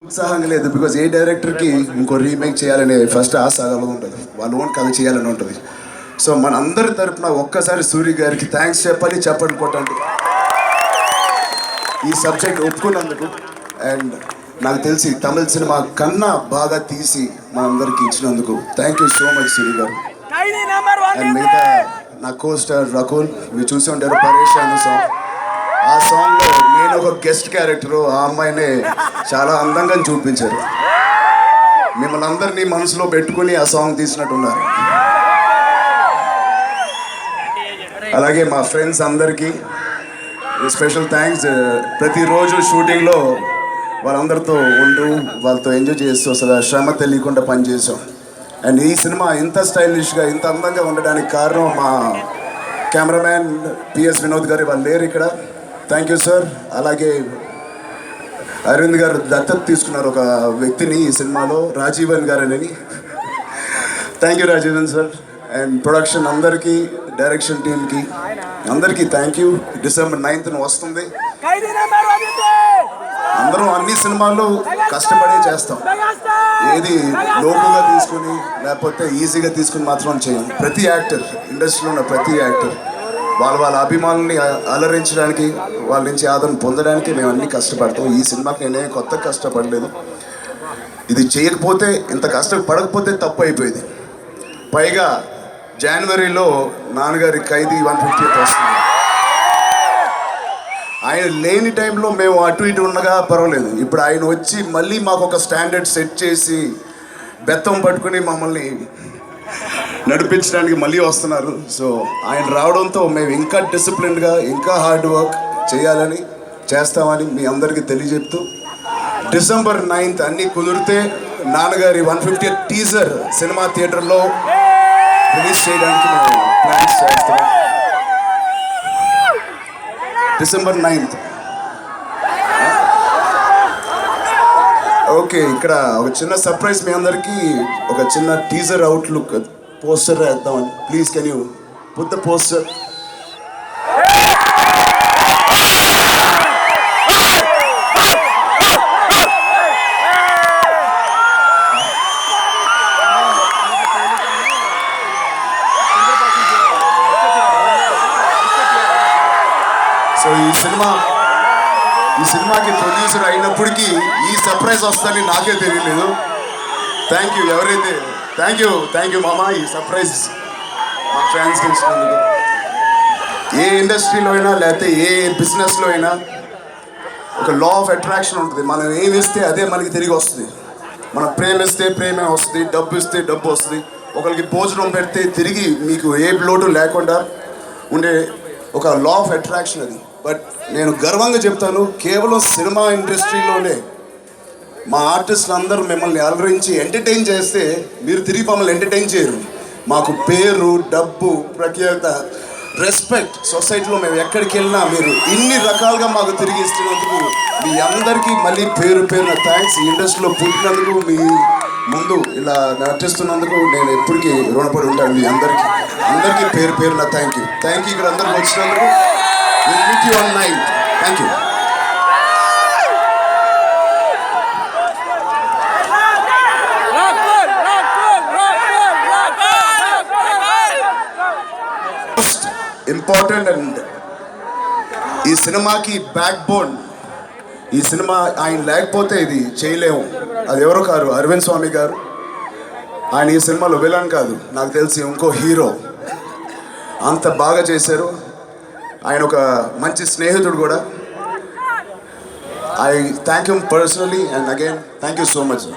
ఉత్సాహంగా లేదు. బికాజ్ ఏ డైరెక్టర్కి ఇంకో రీమేక్ చేయాలనే ఫస్ట్ ఆశ ఉంటుంది, వాళ్ళ ఓన్ కథ చేయాలని ఉంటుంది. సో మన అందరి తరపున ఒక్కసారి సూరి గారికి థ్యాంక్స్ చెప్పండి కొట్టండి ఈ సబ్జెక్ట్ ఒప్పుకున్నందుకు. అండ్ నాకు తెలిసి తమిళ సినిమా కన్నా బాగా తీసి మనందరికి ఇచ్చినందుకు thank you so much Suri గారు. అండ్ మిగతా నా కో స్టార్ రకుల్, మీరు చూసి ఉంటారు పరేషాన్ సాంగ్. ఆ సాంగ్లో నేను ఒక గెస్ట్ క్యారెక్టరు, ఆ అమ్మాయిని చాలా అందంగా చూపించారు. మిమ్మల్ని అందరినీ మనసులో పెట్టుకుని ఆ సాంగ్ తీసినట్టున్నారు. అలాగే మా ఫ్రెండ్స్ అందరికీ స్పెషల్ థ్యాంక్స్. ప్రతిరోజు షూటింగ్లో వాళ్ళందరితో ఉంటూ వాళ్ళతో ఎంజాయ్ చేస్తూ అసలు శ్రమ తెలియకుండా పనిచేసాం. అండ్ ఈ సినిమా ఇంత స్టైలిష్గా ఇంత అందంగా ఉండడానికి కారణం మా కెమెరామ్యాన్ పిఎస్ వినోద్ గారు. వాళ్ళు లేరు ఇక్కడ. Thank you sir. అలాగే అరవింద్ గారు దత్తత తీసుకున్నారు ఒక వ్యక్తిని ఈ సినిమాలో, రాజీవన్ గారు అని. Thank you Rajeevan sir. And production అందరికీ, డైరెక్షన్ టీమ్కి అందరికీ థ్యాంక్ యూ. December 9th వస్తుంది. అందరం అన్ని సినిమాల్లో కష్టపడే చేస్తాం. ఏది లోకుగా తీసుకుని లేకపోతే ఈజీగా తీసుకుని మాత్రం చేయం. ప్రతి యాక్టర్, ఇండస్ట్రీలో ఉన్న ప్రతి యాక్టర్ వాళ్ళ అభిమానుల్ని అలరించడానికి, వాళ్ళ నుంచి ఆదరణ పొందడానికి మేము అన్ని కష్టపడతాం. ఈ సినిమాకి నేనే కొత్త కష్టపడలేదు. ఇది చేయకపోతే, ఇంత కష్టపడకపోతే తప్పు అయిపోయింది. పైగా జనవరిలో నాన్నగారి ఖైదీ 150th వస్తుంది. ఆయన లేని టైంలో మేము అటు ఇటు ఉండగా పర్వాలేదు. ఇప్పుడు ఆయన వచ్చి మళ్ళీ మాకు ఒక స్టాండర్డ్ సెట్ చేసి బెత్తం పట్టుకుని మమ్మల్ని నడిపించడానికి మళ్ళీ వస్తున్నారు. సో ఆయన రావడంతో మేము ఇంకా డిసిప్లిన్డ్గా, ఇంకా హార్డ్ వర్క్ చేయాలని, చేస్తామని మీ అందరికీ తెలియజెప్తూ, December 9th అన్నీ కుదిరితే నాన్నగారి 150th టీజర్ సినిమా థియేటర్లో రిలీజ్ చేయడానికి మేము ప్లాన్స్ చేస్తాం. December 9th. ఓకే, ఇక్కడ ఒక చిన్న సర్ప్రైజ్ మీ అందరికీ. ఒక చిన్న టీజర్ అవుట్లుక్ పోస్టర్ వేద్దామని. Please can you put the poster. So ఈ సినిమాకి ప్రొడ్యూసర్ అయినప్పటికీ ఈ సర్ప్రైజ్ వస్తుందని నాకే తెలియలేదు. థ్యాంక్ యూ ఎవరైతే, థ్యాంక్ యూ మామ, ఈ సర్ప్రైజ్ మా ఫ్యాన్స్కి ఇచ్చినందుకు. ఏ ఇండస్ట్రీలో అయినా లేకపోతే ఏ బిజినెస్లో అయినా ఒక లా ఆఫ్ అట్రాక్షన్ ఉంటుంది. మనం ఏమి ఇస్తే అదే మనకి తిరిగి వస్తుంది. మనం ప్రేమిస్తే ప్రేమే వస్తుంది, డబ్బు ఇస్తే డబ్బు వస్తుంది. ఒకరికి భోజనం పెడితే తిరిగి మీకు ఏ లోటు లేకుండా ఉండే ఒక లా ఆఫ్ అట్రాక్షన్ అది. బట్ నేను గర్వంగా చెప్తాను, కేవలం సినిమా ఇండస్ట్రీలోనే మా ఆర్టిస్టులు అందరూ మిమ్మల్ని అలరించి ఎంటర్టైన్ చేస్తే మీరు తిరిగి మమ్మల్ని ఎంటర్టైన్ చేయరు. మాకు పేరు, డబ్బు, ప్రఖ్యాత, రెస్పెక్ట్ సొసైటీలో మేము ఎక్కడికి వెళ్ళినా మీరు ఇన్ని రకాలుగా మాకు తిరిగి ఇస్తున్నందుకు మీ అందరికీ మళ్ళీ పేరున థ్యాంక్స్. ఈ ఇండస్ట్రీలో పుట్టినందుకు, మీ ముందు ఇలా నటిస్తున్నందుకు నేను ఎప్పటికీ రుణపడి ఉంటాను. మీ అందరికీ పేరున థ్యాంక్ యూ. ఇక్కడ అందరికి వచ్చినందుకు. We'll meet you on 9th. Thank you. Most important and ఈ సినిమాకి బ్యాక్ బోన్, ఈ సినిమా ఆయన లేకపోతే ఇది చేయలేము. అది ఎవరో కారు, అరవింద్ స్వామి గారు. ఆయన ఈ సినిమాలో విలన్ కాదు, నాకు తెలిసి ఇంకో హీరో. అంత బాగా చేశారు. ఆయన ఒక మంచి స్నేహితుడు కూడా. I thank you personally and again thank you so much.